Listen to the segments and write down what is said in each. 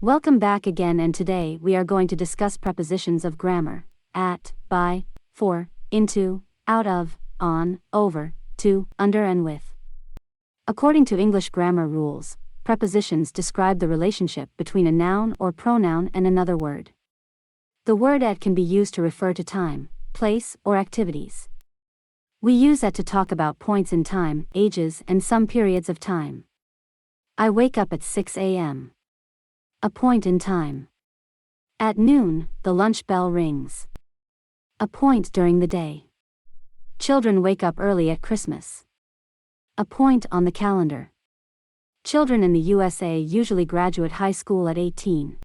Welcome back again, and today we are going to discuss prepositions of grammar: at, by, for, into, out of, on, over, to, under and with. According to English grammar rules, prepositions describe the relationship between a noun or pronoun and another word. The word at can be used to refer to time, place, or activities. We use at to talk about points in time, ages, and some periods of time. I wake up at 6 a.m. A point in time. At noon, the lunch bell rings. A point during the day. Children wake up early at Christmas. A point on the calendar. Children in the USA usually graduate high school at 18.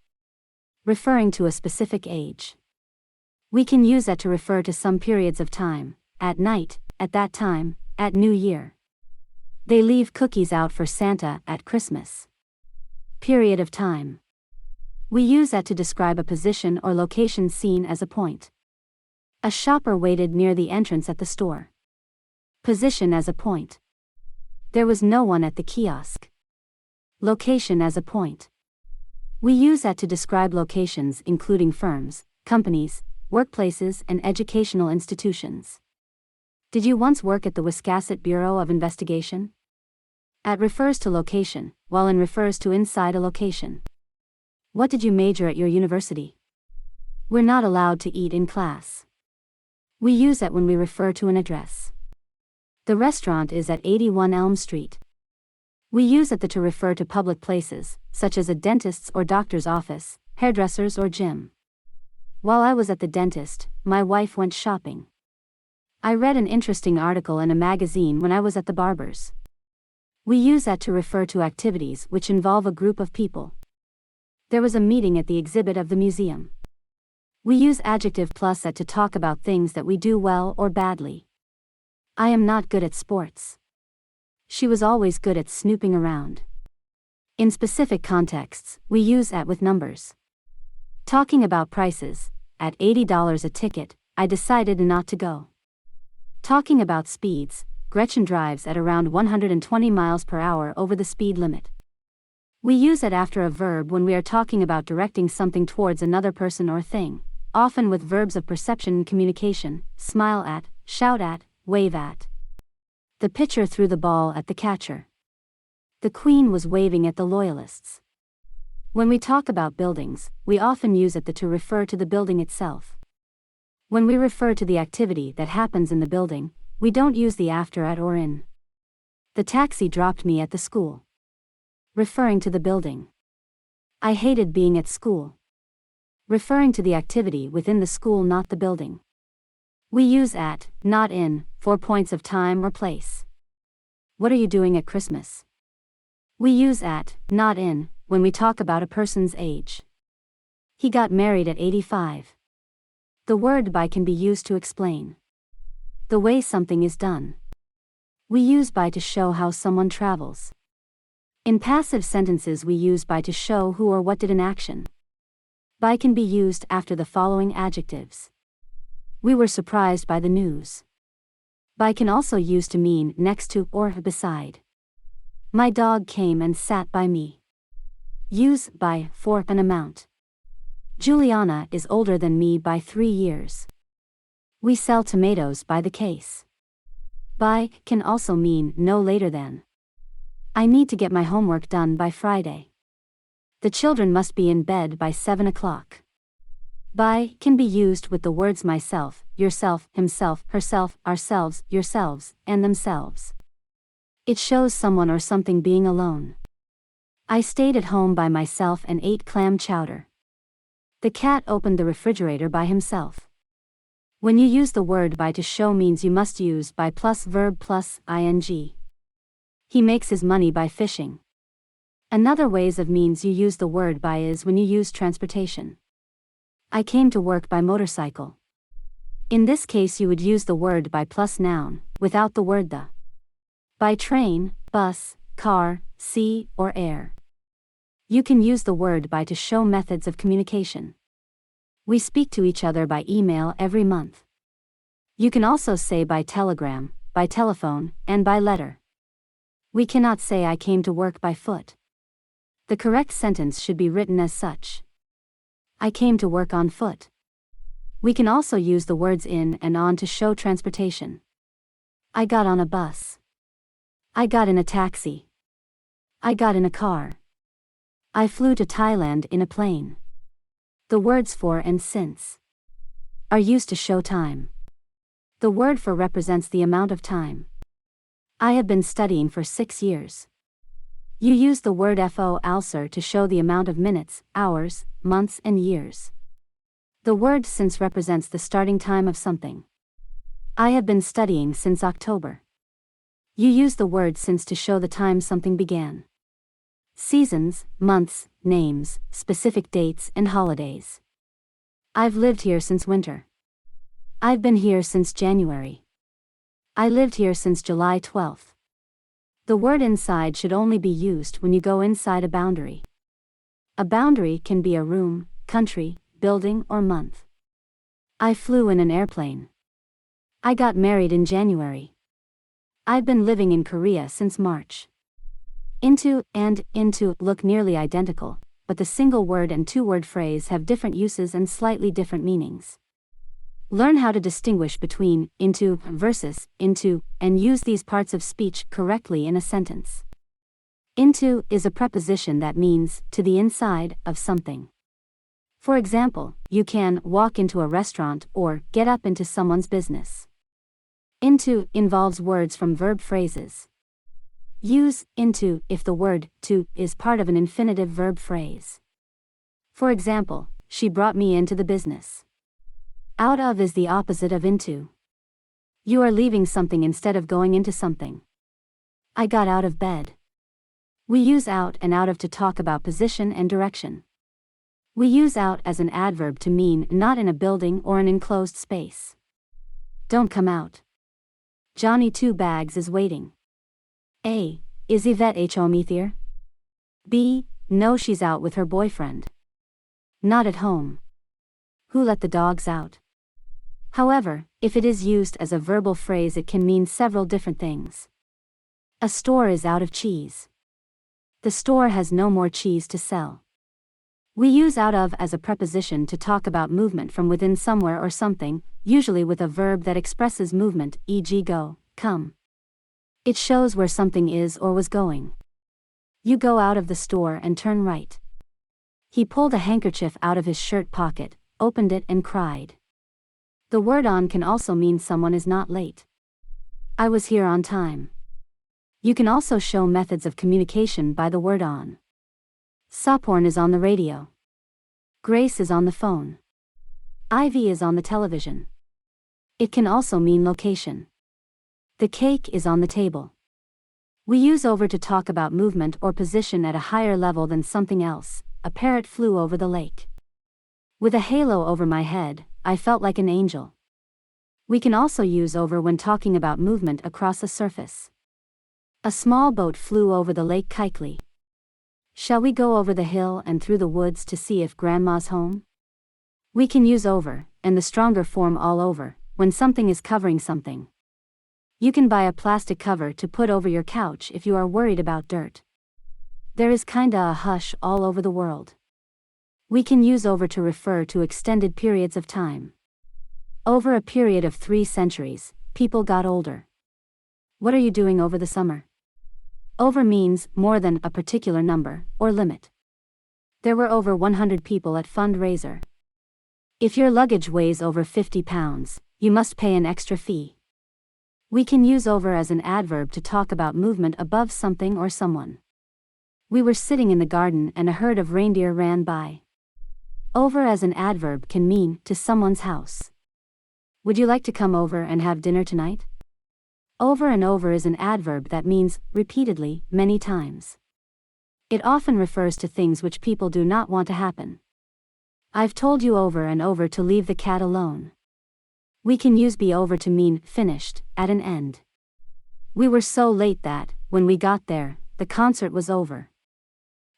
Referring to a specific age. We can use at to refer to some periods of time: at night, at that time, at New Year. They leave cookies out for Santa at Christmas. Period of time. We use at to describe a position or location seen as a point. A shopper waited near the entrance at the store. Position as a point. There was no one at the kiosk. Location as a point. We use at to describe locations including firms, companies, workplaces, and educational institutions. Did you once work at the Wiscasset Bureau of Investigation? At refers to location, while in refers to inside a location. What did you major at your university? We're not allowed to eat in class. We use at when we refer to an address. The restaurant is at 81 Elm Street. We use at the to refer to public places, such as a dentist's or doctor's office, hairdresser's or gym. While I was at the dentist, my wife went shopping. I read an interesting article in a magazine when I was at the barber's. We use at to refer to activities which involve a group of people. There was a meeting at the exhibit of the museum. We use adjective plus at to talk about things that we do well or badly. I am not good at sports. She was always good at snooping around. In specific contexts, we use at with numbers. Talking about prices: at $80 a ticket, I decided not to go. Talking about speeds: Gretchen drives at around 120 miles per hour over the speed limit. We use it after a verb when we are talking about directing something towards another person or thing, often with verbs of perception and communication: smile at, shout at, wave at. The pitcher threw the ball at the catcher. The Queen was waving at the Loyalists. When we talk about buildings, we often use it to refer to the building itself. When we refer to the activity that happens in the building, we don't use the after at or in. The taxi dropped me at the school. Referring to the building. I hated being at school. Referring to the activity within the school, not the building. We use at, not in, for points of time or place. What are you doing at Christmas? We use at, not in, when we talk about a person's age. He got married at 85. The word by can be used to explain the way something is done. We use by to show how someone travels. In passive sentences, we use by to show who or what did an action. By can be used after the following adjectives. We were surprised by the news. By can also used to mean next to or beside. My dog came and sat by me. Use by for an amount. Juliana is older than me by 3 years. We sell tomatoes by the case. By can also mean no later than. I need to get my homework done by Friday. The children must be in bed by 7 o'clock. By can be used with the words myself, yourself, himself, herself, ourselves, yourselves, and themselves. It shows someone or something being alone. I stayed at home by myself and ate clam chowder. The cat opened the refrigerator by himself. When you use the word by to show means you must use by plus verb plus ing. He makes his money by fishing. Another ways of means you use the word by is when you use transportation. I came to work by motorcycle. In this case you would use the word by plus noun, without the word the. By train, bus, car, sea, or air. You can use the word by to show methods of communication. We speak to each other by email every month. You can also say by telegram, by telephone, and by letter. We cannot say I came to work by foot. The correct sentence should be written as such. I came to work on foot. We can also use the words in and on to show transportation. I got on a bus. I got in a taxi. I got in a car. I flew to Thailand in a plane. The words for and since are used to show time. The word for represents the amount of time. I have been studying for 6 years. You use the word for also to show the amount of minutes, hours, months, and years. The word since represents the starting time of something. I have been studying since October. You use the word since to show the time something began. Seasons, months, names, specific dates, and holidays. I've lived here since winter. I've been here since January. I lived here since July 12th. The word inside should only be used when you go inside a boundary. A boundary can be a room, country, building, or month. I flew in an airplane. I got married in January. I've been living in Korea since March. Into and into look nearly identical, but the single word and two-word phrase have different uses and slightly different meanings. Learn how to distinguish between into versus into, and use these parts of speech correctly in a sentence. Into is a preposition that means to the inside of something. For example, you can walk into a restaurant or get up into someone's business. Into involves words from verb phrases. Use into if the word to is part of an infinitive verb phrase. For example, she brought me into the business. Out of is the opposite of into. You are leaving something instead of going into something. I got out of bed. We use out and out of to talk about position and direction. We use out as an adverb to mean not in a building or an enclosed space. Don't come out. Johnny 2 bags is waiting. A. Is Yvette at home here? B. No, she's out with her boyfriend. Not at home. Who let the dogs out? However, if it is used as a verbal phrase, it can mean several different things. A store is out of cheese. The store has no more cheese to sell. We use out of as a preposition to talk about movement from within somewhere or something, usually with a verb that expresses movement, e.g. go, come. It shows where something is or was going. You go out of the store and turn right. He pulled a handkerchief out of his shirt pocket, opened it and cried. The word on can also mean someone is not late. I was here on time. You can also show methods of communication by the word on. Soporn is on the radio. Grace is on the phone. Ivy is on the television. It can also mean location. The cake is on the table. We use over to talk about movement or position at a higher level than something else. A parrot flew over the lake. With a halo over my head, I felt like an angel. We can also use over when talking about movement across a surface. A small boat flew over the lake quickly. Shall we go over the hill and through the woods to see if Grandma's home? We can use over, and the stronger form all over, when something is covering something. You can buy a plastic cover to put over your couch if you are worried about dirt. There is kinda a hush all over the world. We can use over to refer to extended periods of time. Over a period of 3 centuries, people got older. What are you doing over the summer? Over means more than a particular number or limit. There were over 100 people at fundraiser. If your luggage weighs over 50 pounds, you must pay an extra fee. We can use over as an adverb to talk about movement above something or someone. We were sitting in the garden and a herd of reindeer ran by. Over as an adverb can mean to someone's house. Would you like to come over and have dinner tonight? Over and over is an adverb that means repeatedly, many times. It often refers to things which people do not want to happen. I've told you over and over to leave the cat alone. We can use be over to mean finished, at an end. We were so late that, when we got there, the concert was over.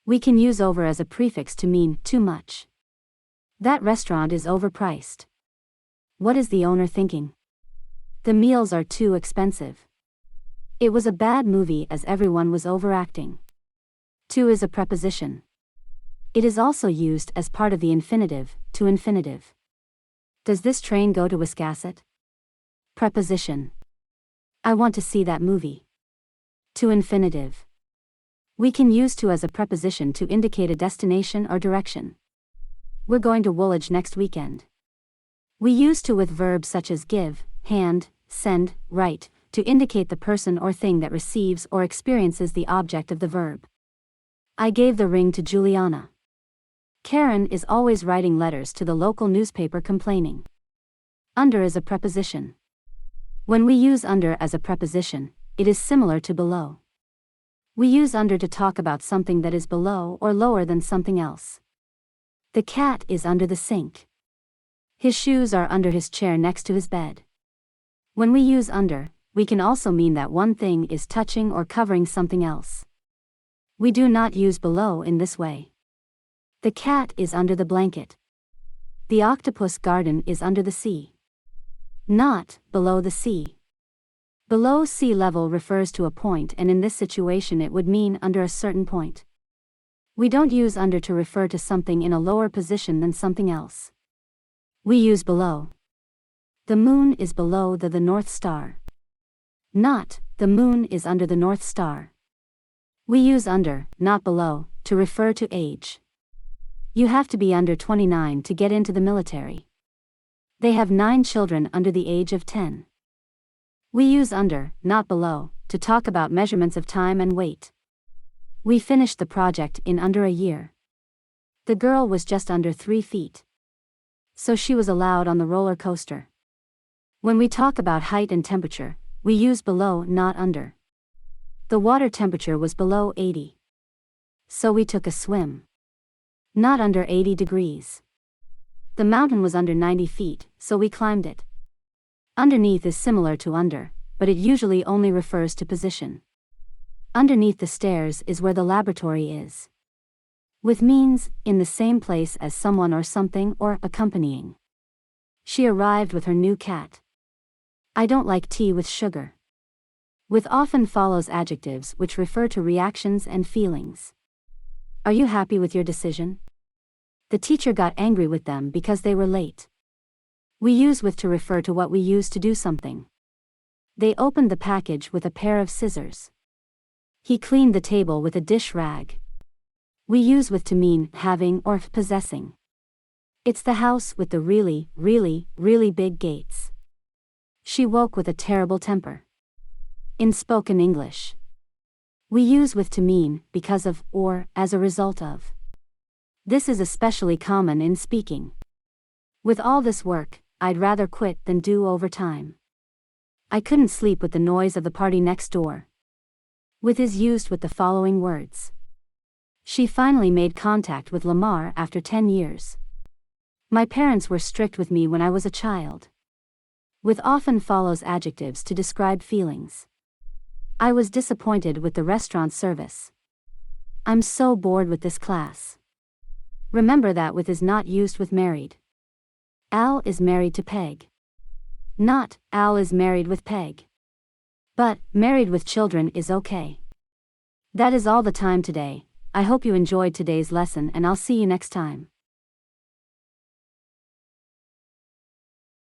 We can use over as a prefix to mean too much. That restaurant is overpriced. What is the owner thinking? The meals are too expensive. It was a bad movie as everyone was overacting. To is a preposition. It is also used as part of the infinitive, to infinitive. Does this train go to Wiscasset? Preposition. I want to see that movie. To infinitive. We can use to as a preposition to indicate a destination or direction. We're going to Woolwich next weekend. We use to with verbs such as give, hand, send, write, to indicate the person or thing that receives or experiences the object of the verb. I gave the ring to Juliana. Karen is always writing letters to the local newspaper complaining. Under is a preposition. When we use under as a preposition, it is similar to below. We use under to talk about something that is below or lower than something else. The cat is under the sink. His shoes are under his chair next to his bed. When we use under, we can also mean that one thing is touching or covering something else. We do not use below in this way. The cat is under the blanket. The octopus garden is under the sea. Not below the sea. Below sea level refers to a point, and in this situation it would mean under a certain point. We don't use under to refer to something in a lower position than something else. We use below. The moon is below the North Star. Not, the moon is under the North Star. We use under, not below, to refer to age. You have to be under 29 to get into the military. They have 9 children under the age of 10. We use under, not below, to talk about measurements of time and weight. We finished the project in under a year. The girl was just under 3 feet. So she was allowed on the roller coaster. When we talk about height and temperature, we use below, not under. The water temperature was below 80. So we took a swim. Not under 80 degrees. The mountain was under 90 feet, so we climbed it. Underneath is similar to under, but it usually only refers to position. Underneath the stairs is where the laboratory is. With means, in the same place as someone or something or accompanying. She arrived with her new cat. I don't like tea with sugar. With often follows adjectives which refer to reactions and feelings. Are you happy with your decision? The teacher got angry with them because they were late. We use with to refer to what we use to do something. They opened the package with a pair of scissors. He cleaned the table with a dish rag. We use with to mean having or possessing. It's the house with the really, really, really big gates. She woke with a terrible temper. In spoken English, we use with to mean because of or as a result of. This is especially common in speaking. With all this work, I'd rather quit than do overtime. I couldn't sleep with the noise of the party next door. With is used with the following words. She finally made contact with Lamar after 10 years. My parents were strict with me when I was a child. With often follows adjectives to describe feelings. I was disappointed with the restaurant service. I'm so bored with this class. Remember that with is not used with married. Al is married to Peg. Not, Al is married with Peg. But, married with children is okay. That is all the time today. I hope you enjoyed today's lesson and I'll see you next time.